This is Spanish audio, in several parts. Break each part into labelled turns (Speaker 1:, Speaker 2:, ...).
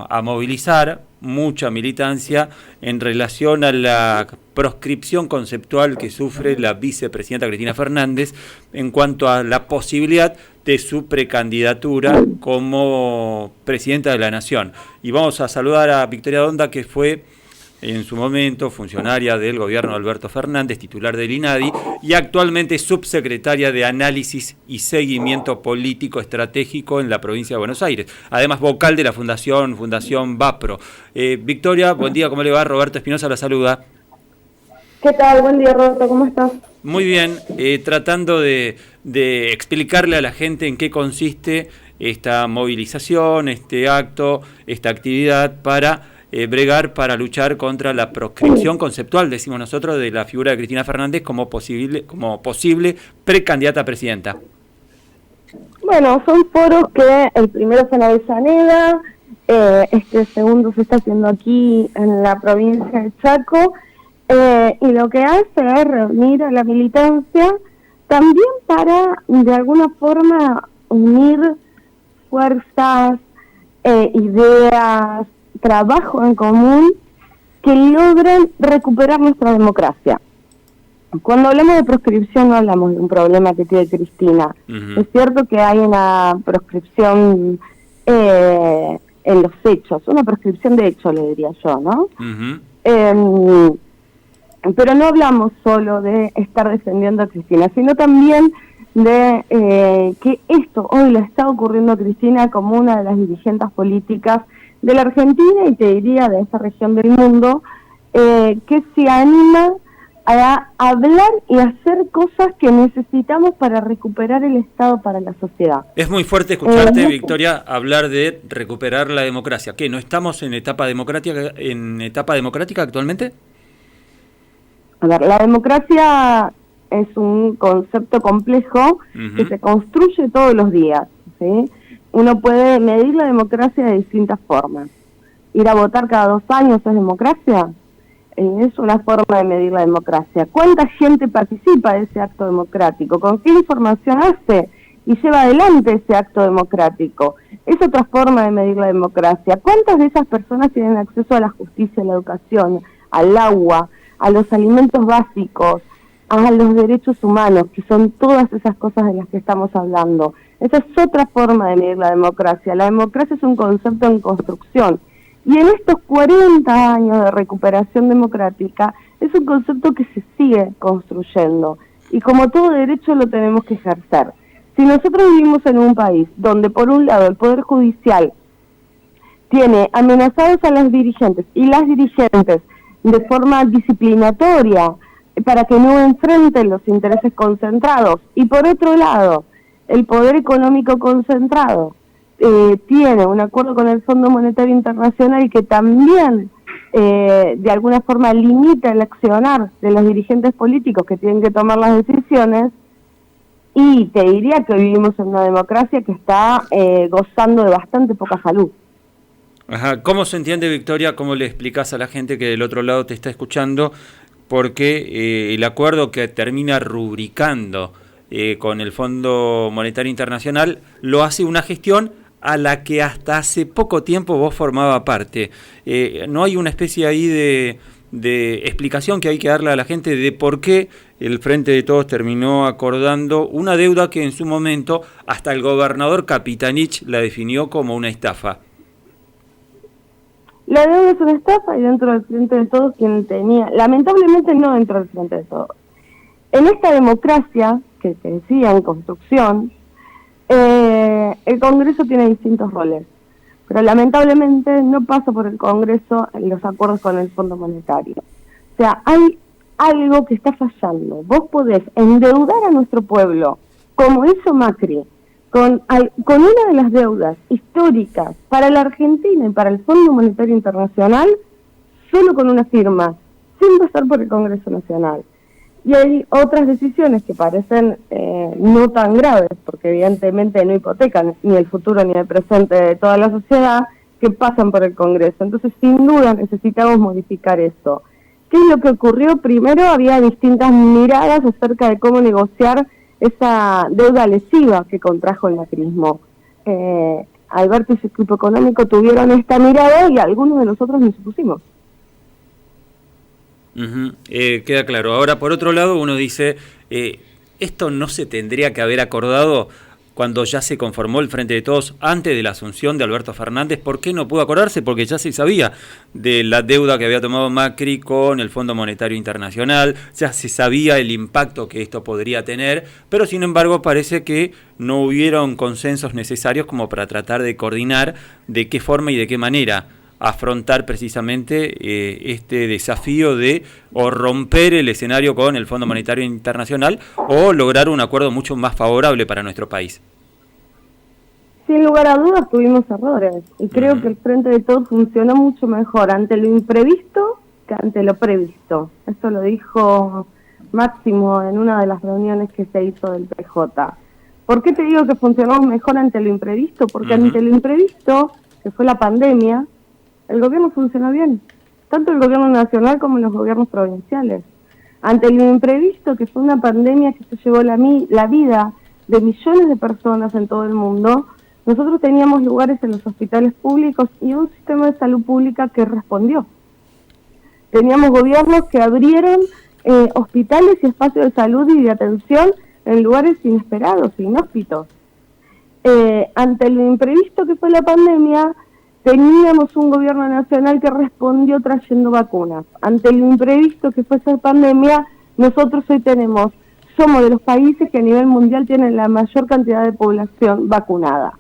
Speaker 1: a movilizar mucha militancia en relación a la proscripción conceptual que sufre la vicepresidenta Cristina Fernández en cuanto a la posibilidad de su precandidatura como presidenta de la Nación. Y vamos a saludar a Victoria Donda, que fue en su momento funcionaria del gobierno de Alberto Fernández, titular del INADI, y actualmente subsecretaria de Análisis y Seguimiento Político Estratégico en la provincia de Buenos Aires. Además, vocal de la Fundación Vapro. Victoria, buen día, ¿cómo le va? Roberto Espinosa la saluda.
Speaker 2: ¿Qué tal? Buen día, Roberto, ¿cómo estás?
Speaker 1: Muy bien, tratando de explicarle a la gente en qué consiste esta movilización, este acto, esta actividad para bregar, para luchar contra la proscripción conceptual, decimos nosotros, de la figura de Cristina Fernández como posible precandidata a presidenta.
Speaker 2: Bueno, son foros que el primero fue en Avellaneda, este segundo se está haciendo aquí en la provincia de Chaco, y lo que hace es reunir a la militancia también para, de alguna forma, unir fuerzas, ideas, trabajo en común que logren recuperar nuestra democracia. Cuando hablamos de proscripción no hablamos de un problema que tiene Cristina. Es cierto que hay una proscripción en los hechos, una proscripción de hecho, le diría yo, ¿no? Pero no hablamos solo de estar defendiendo a Cristina, sino también de que esto hoy le está ocurriendo a Cristina como una de las dirigentes políticas de la Argentina y te diría de esta región del mundo, que se anima a hablar y a hacer cosas que necesitamos para recuperar el Estado para la sociedad.
Speaker 1: Es muy fuerte escucharte, Victoria, hablar de recuperar la democracia. ¿Qué, no estamos en etapa democrática actualmente?
Speaker 2: A ver, la democracia es un concepto complejo que se construye todos los días, ¿sí? Uno puede medir la democracia de distintas formas. Ir a votar cada 2 años es democracia. Es una forma de medir la democracia. ¿Cuánta gente participa de ese acto democrático? ¿Con qué información hace y lleva adelante ese acto democrático? Es otra forma de medir la democracia. ¿Cuántas de esas personas tienen acceso a la justicia, a la educación, al agua, a los alimentos básicos, a los derechos humanos, que son todas esas cosas de las que estamos hablando? Esa es otra forma de medir la democracia. La democracia es un concepto en construcción. Y en estos 40 años de recuperación democrática, es un concepto que se sigue construyendo. Y como todo derecho lo tenemos que ejercer. Si nosotros vivimos en un país donde, por un lado, el Poder Judicial tiene amenazados a los dirigentes y las dirigentes de forma disciplinatoria para que no enfrenten los intereses concentrados, y por otro lado, el poder económico concentrado tiene un acuerdo con el Fondo Monetario Internacional que también de alguna forma limita el accionar de los dirigentes políticos que tienen que tomar las decisiones, y te diría que vivimos en una democracia que está gozando de bastante poca salud.
Speaker 1: Ajá. ¿Cómo se entiende, Victoria? ¿Cómo le explicás a la gente que del otro lado te está escuchando? Porque el acuerdo que termina rubricando con el Fondo Monetario Internacional lo hace una gestión a la que hasta hace poco tiempo vos formaba parte. ¿No hay una especie ahí de explicación que hay que darle a la gente de por qué el Frente de Todos terminó acordando una deuda que en su momento hasta el gobernador Capitanich la definió como una estafa?
Speaker 2: La deuda es una estafa, y dentro del Frente de Todos quien tenía, lamentablemente no dentro del Frente de Todos. En esta democracia que te decía en construcción, el Congreso tiene distintos roles, pero lamentablemente no pasa por el Congreso en los acuerdos con el Fondo Monetario. O sea, hay algo que está fallando. Vos podés endeudar a nuestro pueblo, como hizo Macri, con una de las deudas históricas para la Argentina y para el Fondo Monetario Internacional, solo con una firma, sin pasar por el Congreso Nacional. Y hay otras decisiones que parecen no tan graves, porque evidentemente no hipotecan ni el futuro ni el presente de toda la sociedad, que pasan por el Congreso. Entonces, sin duda, necesitamos modificar eso. ¿Qué es lo que ocurrió? Primero, había distintas miradas acerca de cómo negociar esa deuda lesiva que contrajo el macrismo. Alberto y su equipo económico tuvieron esta mirada y algunos de nosotros nos opusimos.
Speaker 1: Queda claro. Ahora, por otro lado, uno dice, esto no se tendría que haber acordado cuando ya se conformó el Frente de Todos antes de la asunción de Alberto Fernández. ¿Por qué no pudo acordarse? Porque ya se sabía de la deuda que había tomado Macri con el Fondo Monetario Internacional, ya se sabía el impacto que esto podría tener, pero sin embargo parece que no hubieron consensos necesarios como para tratar de coordinar de qué forma y de qué manera afrontar precisamente este desafío de o romper el escenario con el Fondo Monetario Internacional o lograr un acuerdo mucho más favorable para nuestro país.
Speaker 2: Sin lugar a dudas tuvimos errores y creo que el Frente de Todos funcionó mucho mejor ante lo imprevisto que ante lo previsto. Esto lo dijo Máximo en una de las reuniones que se hizo del PJ. ¿Por qué te digo que funcionamos mejor ante lo imprevisto? Porque ante lo imprevisto, que fue la pandemia, el gobierno funcionó bien, tanto el gobierno nacional como los gobiernos provinciales. Ante lo imprevisto, que fue una pandemia que se llevó la vida de millones de personas en todo el mundo, nosotros teníamos lugares en los hospitales públicos y un sistema de salud pública que respondió. Teníamos gobiernos que abrieron hospitales y espacios de salud y de atención en lugares inesperados, inhóspitos. Ante lo imprevisto que fue la pandemia, teníamos un gobierno nacional que respondió trayendo vacunas. Ante lo imprevisto que fue esa pandemia, nosotros hoy somos de los países que a nivel mundial tienen la mayor cantidad de población vacunada.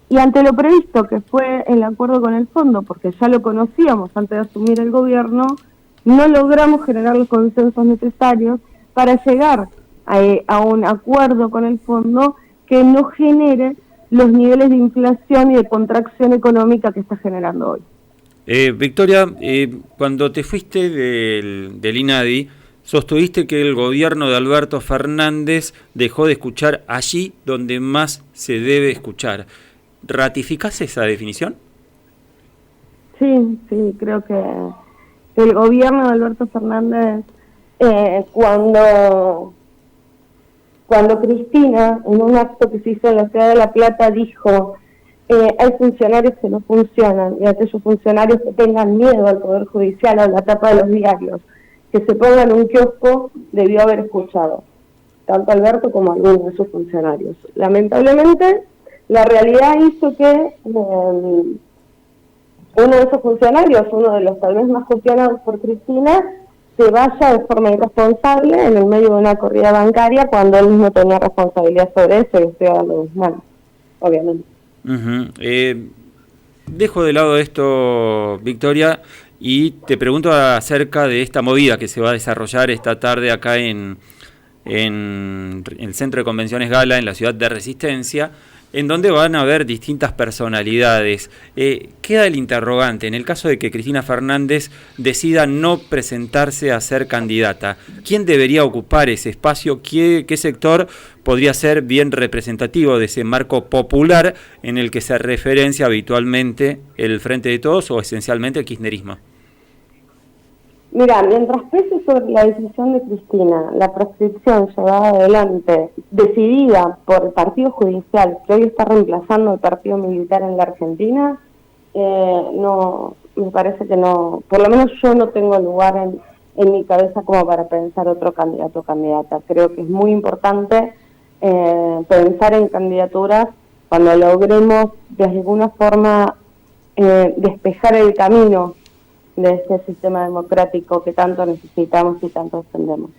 Speaker 2: Y ante lo previsto que fue el acuerdo con el fondo, porque ya lo conocíamos antes de asumir el gobierno, no logramos generar los consensos necesarios para llegar a un acuerdo con el fondo que no genere los niveles de inflación y de contracción económica que está generando hoy.
Speaker 1: Victoria, cuando te fuiste del INADI, sostuviste que el gobierno de Alberto Fernández dejó de escuchar allí donde más se debe escuchar. ¿Ratificás esa definición?
Speaker 2: Sí, creo que el gobierno de Alberto Fernández, cuando Cristina, en un acto que se hizo en la ciudad de La Plata, dijo, hay funcionarios que no funcionan, y aquellos funcionarios que tengan miedo al Poder Judicial, a la tapa de los diarios, que se pongan en un kiosco, debió haber escuchado, tanto Alberto como algunos de sus funcionarios. Lamentablemente, la realidad hizo que uno de esos funcionarios, uno de los tal vez más cuestionados por Cristina, se vaya de forma irresponsable en el medio de una corrida bancaria cuando él no tenía responsabilidad sobre eso y estoy dando mis manos, obviamente.
Speaker 1: Dejo de lado esto, Victoria, y te pregunto acerca de esta movida que se va a desarrollar esta tarde acá en el Centro de Convenciones Gala, en la ciudad de Resistencia, en donde van a haber distintas personalidades. Queda el interrogante, en el caso de que Cristina Fernández decida no presentarse a ser candidata, ¿quién debería ocupar ese espacio? ¿Qué sector podría ser bien representativo de ese marco popular en el que se referencia habitualmente el Frente de Todos o esencialmente el kirchnerismo?
Speaker 2: Mira, mientras pese sobre la decisión de Cristina, la proscripción llevada adelante, decidida por el Partido Judicial, que hoy está reemplazando al Partido Militar en la Argentina, no, me parece que no, por lo menos yo no tengo lugar en mi cabeza como para pensar otro candidato o candidata. Creo que es muy importante pensar en candidaturas cuando logremos de alguna forma despejar el camino de este sistema democrático que tanto necesitamos y tanto defendemos.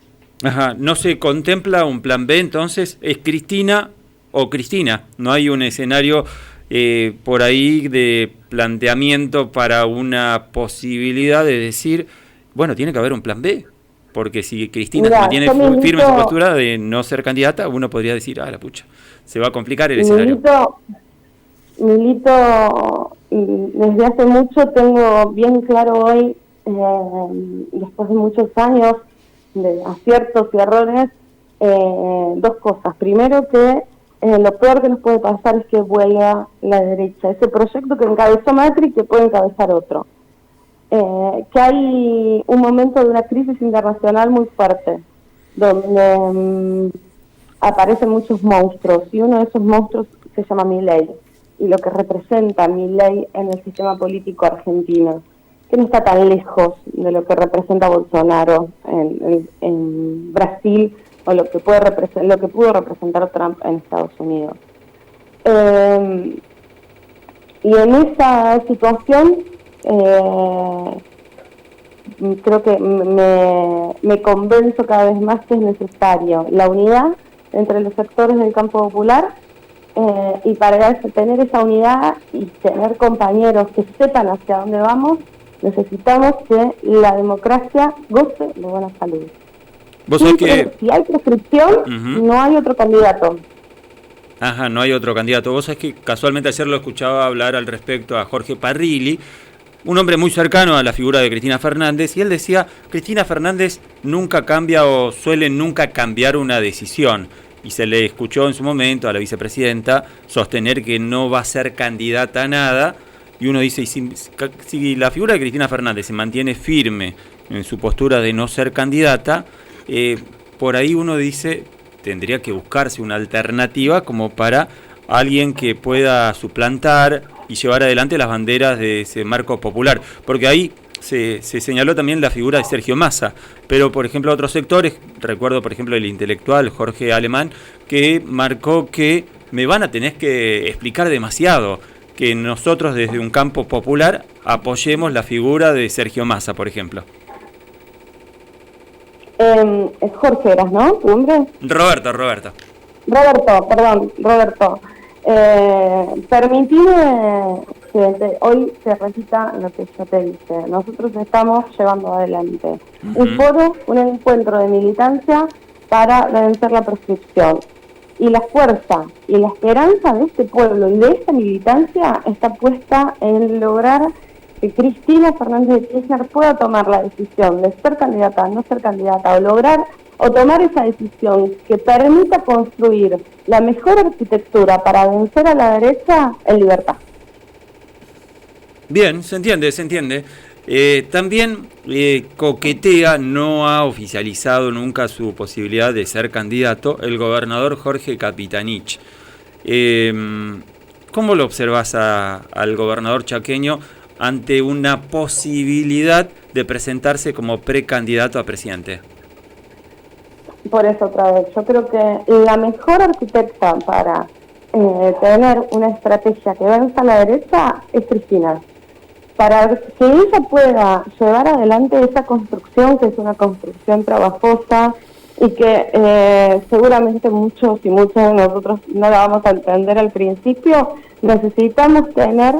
Speaker 1: Ajá, ¿no se contempla un plan B entonces? ¿Es Cristina o Cristina? ¿No hay un escenario por ahí de planteamiento para una posibilidad de decir, bueno, tiene que haber un plan B? Porque si Cristina mantiene firme su postura de no ser candidata, uno podría decir, la pucha, se va a complicar el escenario.
Speaker 2: Milito desde hace mucho, tengo bien claro hoy, después de muchos años de aciertos y errores, dos cosas. Primero, que lo peor que nos puede pasar es que vuelva la derecha, ese proyecto que encabezó Macri, que puede encabezar otro. Que hay un momento de una crisis internacional muy fuerte, donde aparecen muchos monstruos, y uno de esos monstruos se llama Milei y lo que representa Milei en el sistema político argentino, que no está tan lejos de lo que representa Bolsonaro en Brasil o lo que pudo representar Trump en Estados Unidos. Y en esa situación creo que me convenzo cada vez más que es necesario la unidad entre los sectores del campo popular, y para eso, tener esa unidad y tener compañeros que sepan hacia dónde vamos, necesitamos que la democracia goce de buena salud.
Speaker 1: ¿Vos sabés que
Speaker 2: si hay prescripción, no hay otro candidato.
Speaker 1: Ajá, no hay otro candidato. Vos sabés que casualmente ayer lo escuchaba hablar al respecto a Jorge Parrilli, un hombre muy cercano a la figura de Cristina Fernández, y él decía, Cristina Fernández nunca cambia o suele nunca cambiar una decisión. Y se le escuchó en su momento a la vicepresidenta sostener que no va a ser candidata a nada. Y uno dice, si la figura de Cristina Fernández se mantiene firme en su postura de no ser candidata, por ahí uno dice, tendría que buscarse una alternativa como para alguien que pueda suplantar y llevar adelante las banderas de ese marco popular. Porque ahí se señaló también la figura de Sergio Massa, pero por ejemplo otros sectores, recuerdo por ejemplo el intelectual Jorge Alemán, que marcó que me van a tener que explicar demasiado que nosotros desde un campo popular apoyemos la figura de Sergio Massa, por ejemplo.
Speaker 2: Jorge eras, ¿no? ¿Tu nombre?
Speaker 1: Roberto.
Speaker 2: Roberto. Permitime que hoy se repita lo que yo te dije. Nosotros estamos llevando adelante un foro, un encuentro de militancia para vencer la prescripción. Y la fuerza y la esperanza de este pueblo y de esta militancia está puesta en lograr que Cristina Fernández de Kirchner pueda tomar la decisión de ser candidata, no ser candidata, o tomar esa decisión que permita construir la mejor arquitectura para vencer a la derecha en libertad.
Speaker 1: Bien, se entiende. También coquetea, no ha oficializado nunca su posibilidad de ser candidato, el gobernador Jorge Capitanich. ¿Cómo lo observas al gobernador chaqueño ante una posibilidad de presentarse como precandidato a presidente?
Speaker 2: Por eso otra vez, yo creo que la mejor arquitecta para tener una estrategia que venza a la derecha es Cristina. Para que ella pueda llevar adelante esa construcción, que es una construcción trabajosa y que seguramente muchos y muchas de nosotros no la vamos a entender al principio, necesitamos tener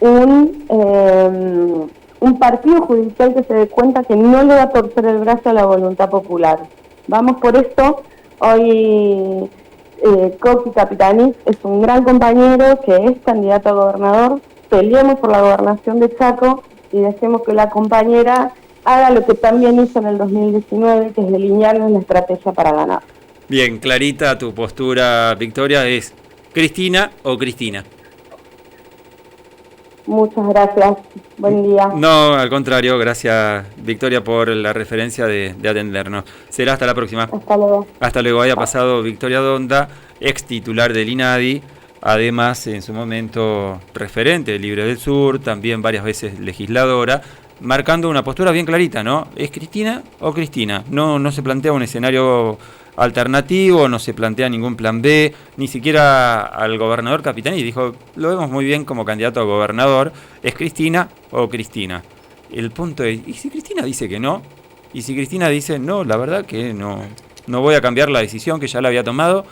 Speaker 2: un partido judicial que se dé cuenta que no le va a torcer el brazo a la voluntad popular. Vamos por esto. Hoy Coqui Capitanich es un gran compañero que es candidato a gobernador. Peleemos por la gobernación de Chaco y dejemos que la compañera haga lo que también hizo en el 2019, que es delinearnos la estrategia para ganar.
Speaker 1: Bien, clarita tu postura, Victoria, es Cristina o Cristina.
Speaker 2: Muchas gracias, buen día.
Speaker 1: No, al contrario, gracias Victoria por la referencia de atendernos. Será hasta la próxima.
Speaker 2: Hasta luego.
Speaker 1: Hasta luego. Haya pasado Victoria Donda, ex titular del INADI, además en su momento referente de Libre del Sur, también varias veces legisladora, marcando una postura bien clarita, ¿no? ¿Es Cristina o Cristina? No se plantea un escenario alternativo, no se plantea ningún plan B, ni siquiera al gobernador Capitanich dijo, lo vemos muy bien como candidato a gobernador, ¿es Cristina o Cristina? El punto es, ¿y si Cristina dice que no? ¿Y si Cristina dice, no, la verdad que no voy a cambiar la decisión que ya la había tomado?